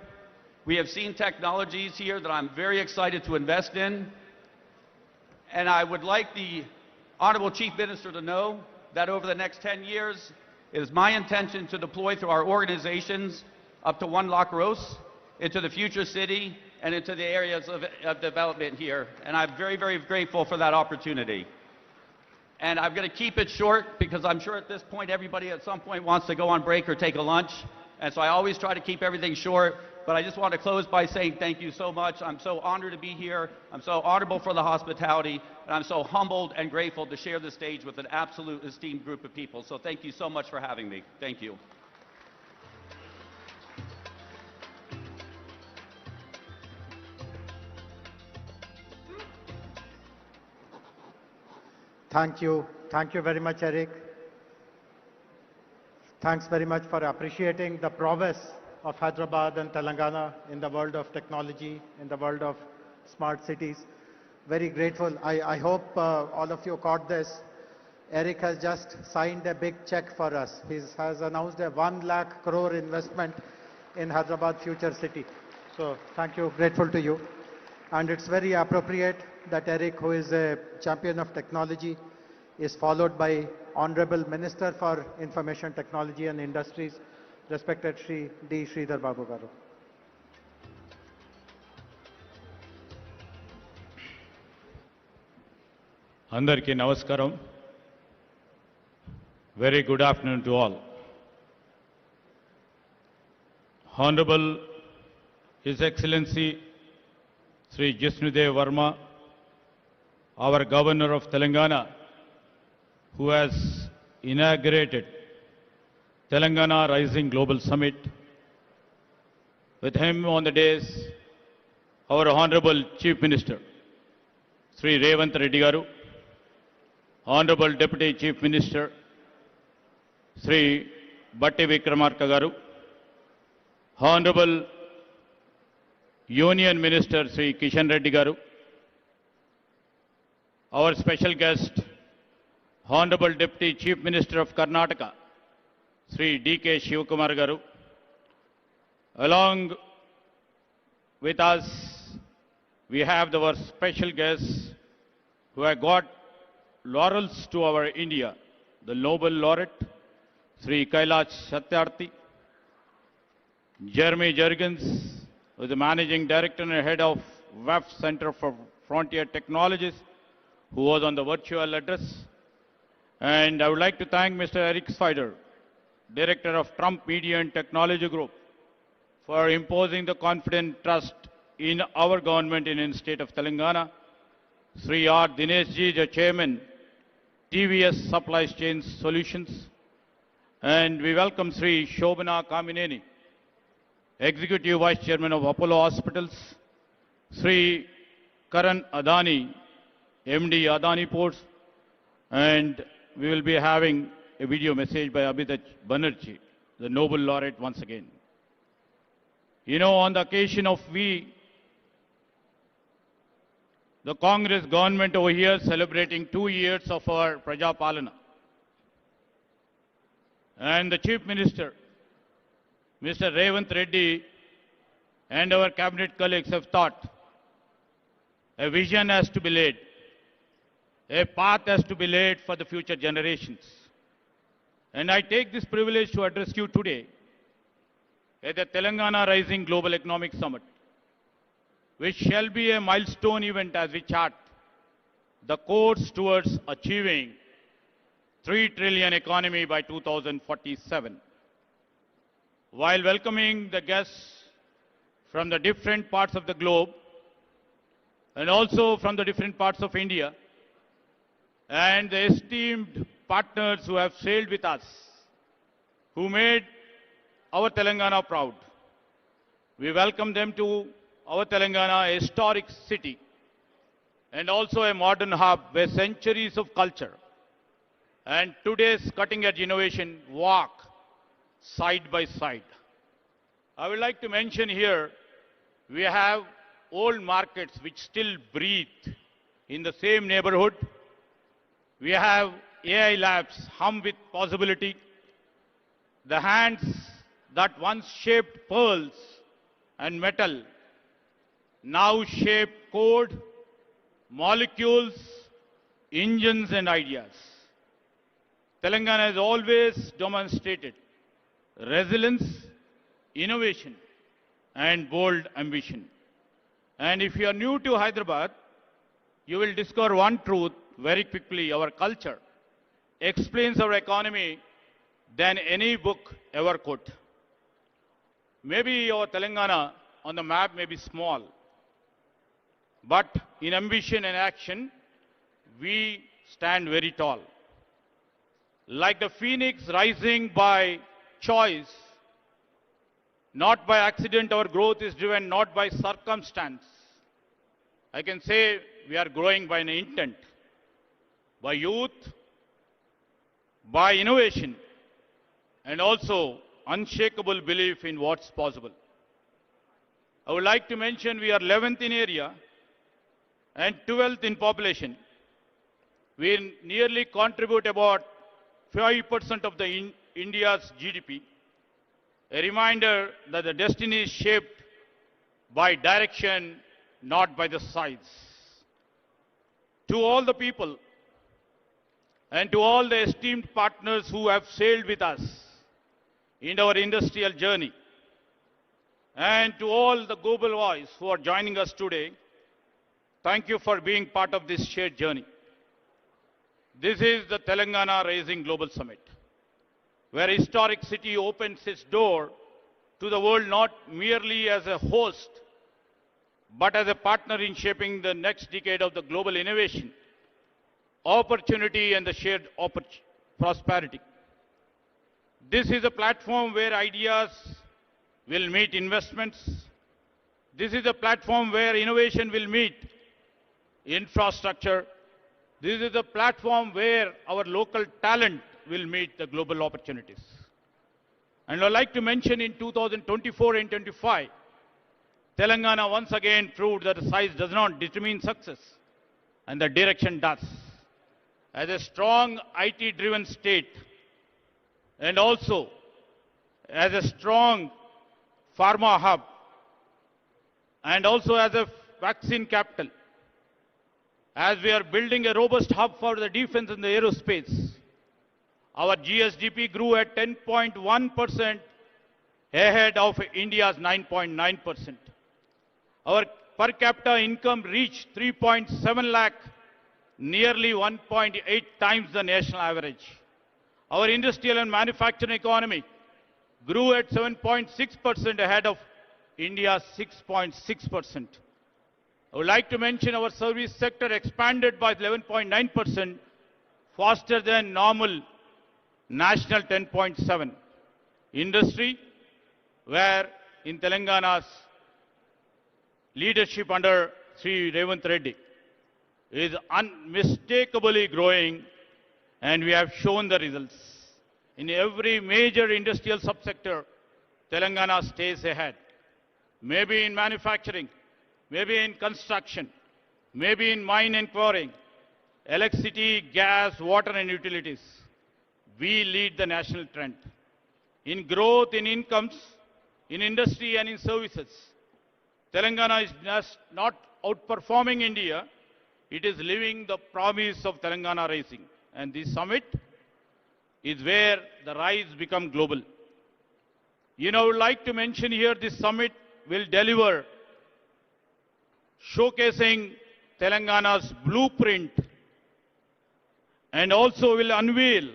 We have seen technologies here that I'm very excited to invest in. And I would like the Honorable Chief Minister to know that over the next 10 years, it is my intention to deploy through our organizations up to 1 lakh gross into the future city and into the areas of development here. And I'm very, very grateful for that opportunity. And I'm going to keep it short because I'm sure at this point everybody at some point wants to go on break or take a lunch. And so I always try to keep everything short. But I just want to close by saying thank you so much. I'm so honored to be here. I'm so honorable for the hospitality. And I'm so humbled and grateful to share the stage with an absolute esteemed group of people. So thank you so much for having me. Thank you. Thank you. Thank you very much, Eric. Thanks very much for appreciating the prowess of Hyderabad and Telangana in the world of technology, in the world of smart cities. Very grateful. I hope all of you caught this. Eric has just signed a big check for us. He has announced a 1 lakh crore investment in Hyderabad Future City. So thank you, grateful to you. And it's very appropriate that Eric, who is a champion of technology, is followed by Honorable Minister for Information Technology and Industries, respected Shri D. Sridhar Babu Garu. Andarki Namaskaram. Very good afternoon to all. Honorable His Excellency Sri Jishnudev Verma, our Governor of Telangana, who has inaugurated Telangana Rising Global Summit. With him on the dais, our Honorable Chief Minister, Sri Revanth Reddy Garu, Honorable Deputy Chief Minister, Sri Bhatti Vikramarka Garu, Honorable Union Minister Sri Kishan Reddy Garu, our special guest, Honorable Deputy Chief Minister of Karnataka, Sri D.K. Shivakumar Garu. Along with us, we have our special guests who have got laurels to our India, the Nobel Laureate, Sri Kailash Satyarthi, Jeremy Jurgens, who is the Managing Director and Head of WEF Center for Frontier Technologies, who was on the virtual address. And I would like to thank Mr. Eric Spider, Director of Trump Media and Technology Group, for imposing the confident trust in our government in the state of Telangana. Sri R. Dineshji, the Chairman, TVS Supply Chain Solutions. And we welcome Sri Shobana Kamineni, Executive Vice Chairman of Apollo Hospitals, Sri Karan Adani, MD Adani Ports, and we will be having a video message by Abhijit Banerjee, the Nobel Laureate once again. You know, on the occasion of the Congress government over here celebrating 2 years of our Praja Palana. And the Chief Minister, Mr. Revanth Reddy, and our cabinet colleagues have thought a vision has to be laid, a path has to be laid for the future generations. And I take this privilege to address you today at the Telangana Rising Global Economic Summit, which shall be a milestone event as we chart the course towards achieving 3 trillion economy by 2047. While welcoming the guests from the different parts of the globe and also from the different parts of India and the esteemed partners who have sailed with us, who made our Telangana proud, we welcome them to our Telangana, a historic city and also a modern hub where centuries of culture and today's cutting-edge innovation walk side by side. I would like to mention here, we have old markets which still breathe in the same neighborhood. We have AI labs hum with possibility. The hands that once shaped pearls and metal now shape code, molecules, engines and ideas. Telangana has always demonstrated resilience, innovation and bold ambition. And if you are new to Hyderabad, you will discover one truth very quickly. Our culture explains our economy than any book ever could. Maybe our Telangana on the map may be small, but in ambition and action, we stand very tall. Like the phoenix rising by choice, not by accident, our growth is driven not by circumstance. I can say we are growing by an intent, by youth, by innovation, and also unshakable belief in what's possible. I would like to mention we are 11th in area and 12th in population. We nearly contribute about 5% of the India's GDP. A reminder that the destiny is shaped by direction, not by the size. To all the people and to all the esteemed partners who have sailed with us in our industrial journey, and to all the global voice who are joining us today, thank you for being part of this shared journey. This is the Telangana Rising Global Summit, where a historic city opens its door to the world not merely as a host, but as a partner in shaping the next decade of the global innovation, opportunity and the shared prosperity. This is a platform where ideas will meet investments. This is a platform where innovation will meet infrastructure. This is a platform where our local talent will meet the global opportunities. And I'd like to mention in 2024 and 25, Telangana once again proved that the size does not determine success, and the direction does. As a strong IT-driven state, and also as a strong pharma hub, and also as a vaccine capital, as we are building a robust hub for the defense and the aerospace, our GSDP grew at 10.1% ahead of India's 9.9%. Our per capita income reached 3.7 lakh, nearly 1.8 times the national average. Our industrial and manufacturing economy grew at 7.6% ahead of India's 6.6%. I would like to mention our service sector expanded by 11.9%, faster than normal national 10.7. Industry, where in Telangana's leadership under Sri Revanth Reddy, is unmistakably growing, and we have shown the results. In every major industrial subsector, Telangana stays ahead. Maybe in manufacturing, maybe in construction, maybe in mine and quarrying, electricity, gas, water and utilities. We lead the national trend. In growth, in incomes, in industry and in services, Telangana is just not outperforming India, it is living the promise of Telangana Rising. And this summit is where the rise become global. I would like to mention here this summit will deliver, showcasing Telangana's blueprint, and also will unveil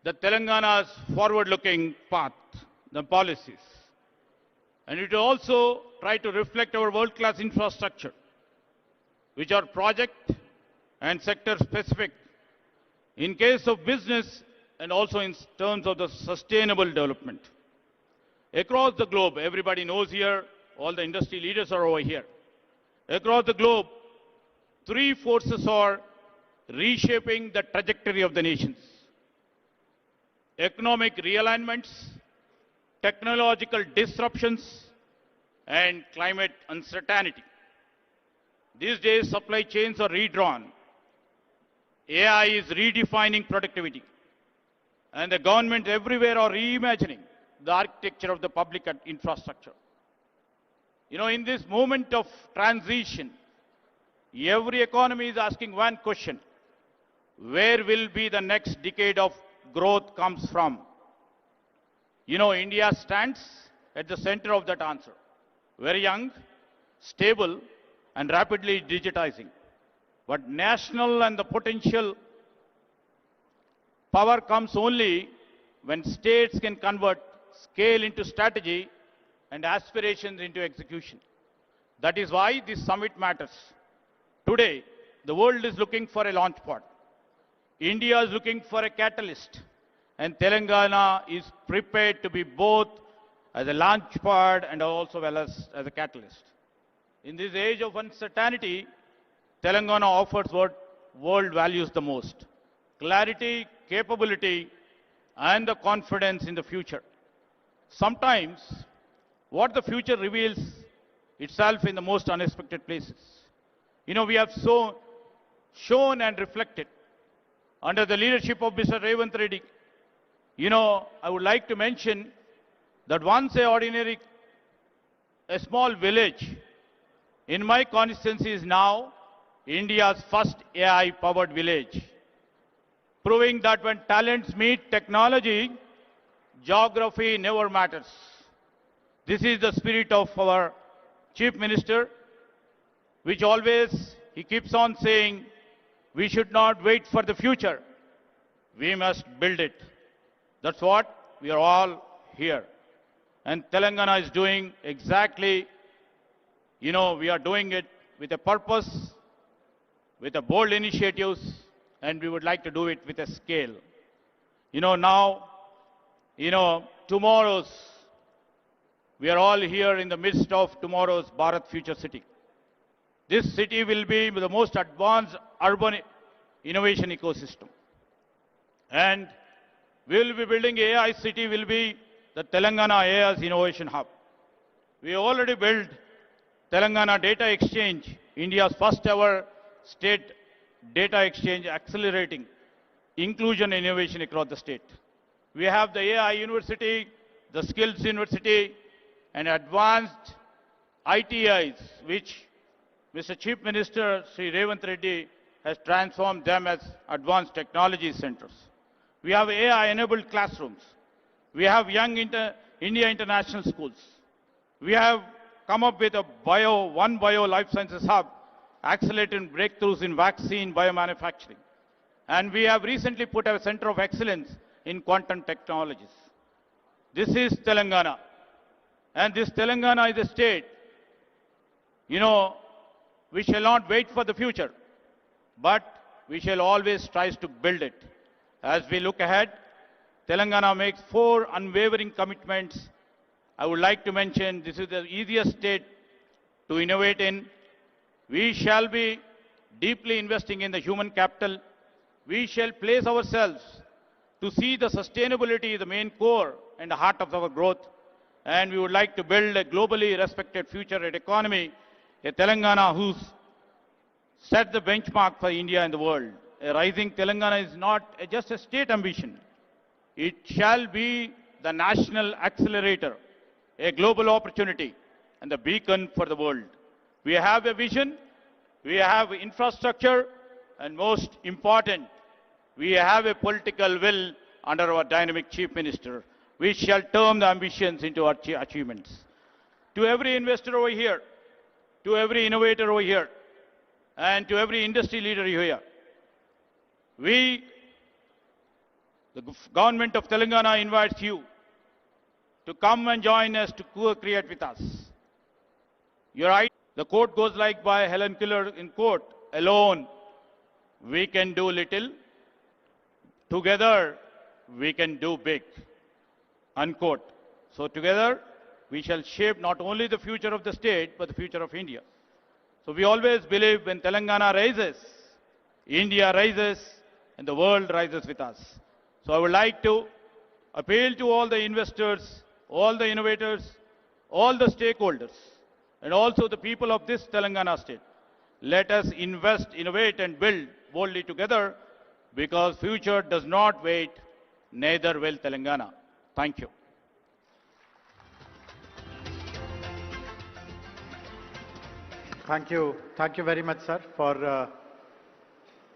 the Telangana's forward-looking path, the policies. And it will also try to reflect our world-class infrastructure, which are project and sector specific in case of business and also in terms of the sustainable development. Across the globe, everybody knows here, all the industry leaders are over here. Across the globe, three forces are reshaping the trajectory of the nations: economic realignments, technological disruptions, and climate uncertainty. These days, supply chains are redrawn. AI is redefining productivity. And the government everywhere are reimagining the architecture of the public infrastructure. In this moment of transition, every economy is asking one question: where will be the next decade of growth comes from? India stands at the center of that answer. Very young, stable, and rapidly digitizing. But national and the potential power comes only when states can convert scale into strategy and aspirations into execution. That is why this summit matters. Today, the world is looking for a launch pad. India is looking for a catalyst. And Telangana is prepared to be both as a launch pad and also well as a catalyst. In this age of uncertainty, Telangana offers what world values the most: clarity, capability, and the confidence in the future. Sometimes, what the future reveals itself in the most unexpected places. We have shown and reflected under the leadership of Mr. Revanth Reddy. I would like to mention that once a small village in my constituency is now India's first AI-powered village, proving that when talents meet technology, geography never matters. This is the spirit of our Chief Minister, which always he keeps on saying, we should not wait for the future, we must build it. That's what we are all here. And Telangana is doing exactly, we are doing it with a purpose, with a bold initiatives, and we would like to do it with a scale. Tomorrow's, we are all here in the midst of tomorrow's Bharat Future City. This city will be the most advanced urban innovation ecosystem. And we will be building AI city, will be the Telangana AI's innovation hub. We already built Telangana Data Exchange, India's first ever state data exchange, accelerating inclusion and innovation across the state. We have the AI University, the Skills University, and advanced ITIs, which Mr. Chief Minister Sri Revanth Reddy has transformed them as advanced technology centers. We have AI-enabled classrooms. We have young India international schools. We have come up with a one bio life sciences hub, accelerating breakthroughs in vaccine biomanufacturing. And we have recently put a center of excellence in quantum technologies. This is Telangana. And this Telangana is a state, we shall not wait for the future, but we shall always try to build it. As we look ahead, Telangana makes 4 unwavering commitments. I would like to mention this is the easiest state to innovate in. We shall be deeply investing in the human capital. We shall place ourselves to see the sustainability, the main core and the heart of our growth. And we would like to build a globally respected future economy, a Telangana who's set the benchmark for India and the world. A rising Telangana is not just a state ambition. It shall be the national accelerator, a global opportunity, and the beacon for the world. We have a vision, we have infrastructure, and most important, we have a political will under our dynamic Chief Minister. We shall turn the ambitions into our achievements. To every investor over here, to every innovator over here, and to every industry leader here, the government of Telangana invites you to come and join us to co-create with us. You're right. The quote goes like by Helen Keller in quote, alone we can do little, together we can do big, unquote. So together we shall shape not only the future of the state, but the future of India. So we always believe when Telangana rises, India rises, and the world rises with us. So I would like to appeal to all the investors, all the innovators, all the stakeholders, and also the people of this Telangana state. Let us invest, innovate, and build boldly together, because future does not wait, neither will Telangana. Thank you. Thank you. Thank you very much, sir, for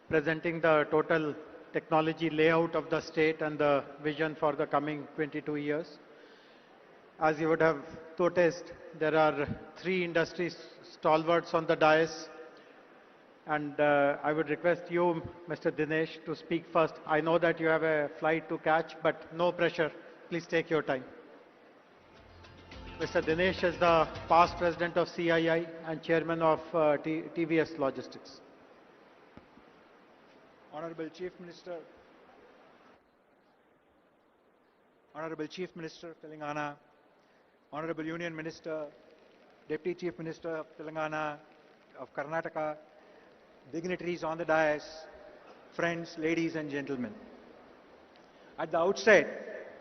presenting the total technology layout of the state and the vision for the coming 22 years. As you would have noticed, there are 3 industry stalwarts on the dais. And I would request you, Mr. Dinesh, to speak first. I know that you have a flight to catch, but no pressure. Please take your time. Mr. Dinesh is the past president of CII and chairman of TVS Logistics. Hon'ble Chief Minister of Telangana, Honorable Union Minister, Deputy Chief Minister of Telangana, of Karnataka, dignitaries on the dais, friends, ladies and gentlemen. At the outset,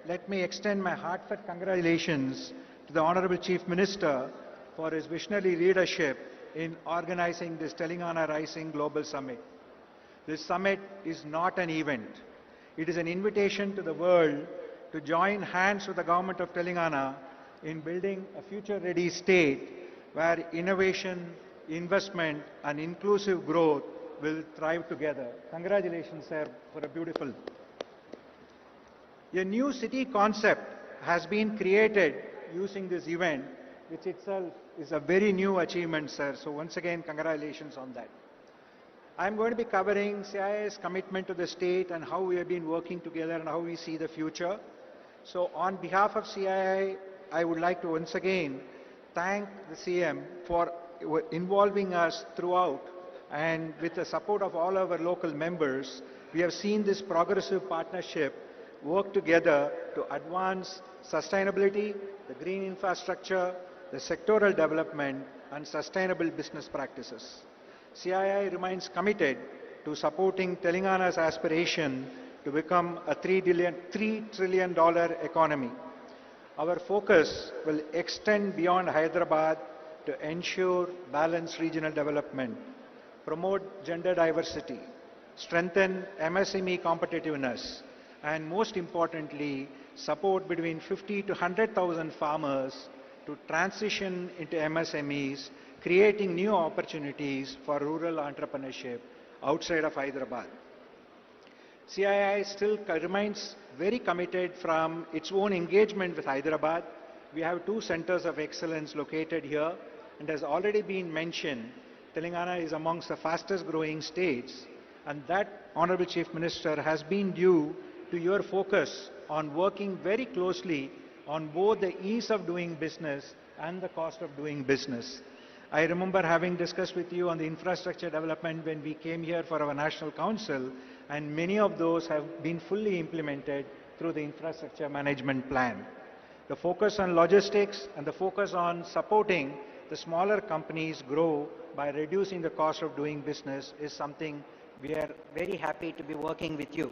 let me extend my heartfelt congratulations to the Honorable Chief Minister for his visionary leadership in organizing this Telangana Rising Global Summit. This summit is not an event. It is an invitation to the world to join hands with the government of Telangana in building a future-ready state where innovation, investment and inclusive growth will thrive together. Congratulations, sir, for a beautiful. A new city concept has been created using this event, which itself is a very new achievement, sir. So once again, congratulations on that. I'm going to be covering CII's commitment to the state and how we have been working together and how we see the future. So on behalf of CII, I would like to once again thank the CM for involving us throughout, and with the support of all our local members, we have seen this progressive partnership work together to advance sustainability, the green infrastructure, the sectoral development and sustainable business practices. CII remains committed to supporting Telangana's aspiration to become a $3 trillion economy. Our focus will extend beyond Hyderabad to ensure balanced regional development, promote gender diversity, strengthen MSME competitiveness, and most importantly, support between 50 to 100,000 farmers to transition into MSMEs, creating new opportunities for rural entrepreneurship outside of Hyderabad. CII still remains very committed from its own engagement with Hyderabad we have 2 centers of excellence located here, and as already been mentioned, Telangana is amongst the fastest growing states, and that, Honorable Chief Minister, has been due to your focus on working very closely on both the ease of doing business and the cost of doing business. I remember having discussed with you on the infrastructure development when we came here for our National Council, and many of those have been fully implemented through the infrastructure management plan. The focus on logistics and the focus on supporting the smaller companies grow by reducing the cost of doing business is something we are very happy to be working with you.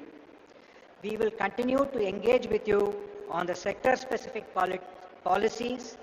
We will continue to engage with you on the sector-specific policies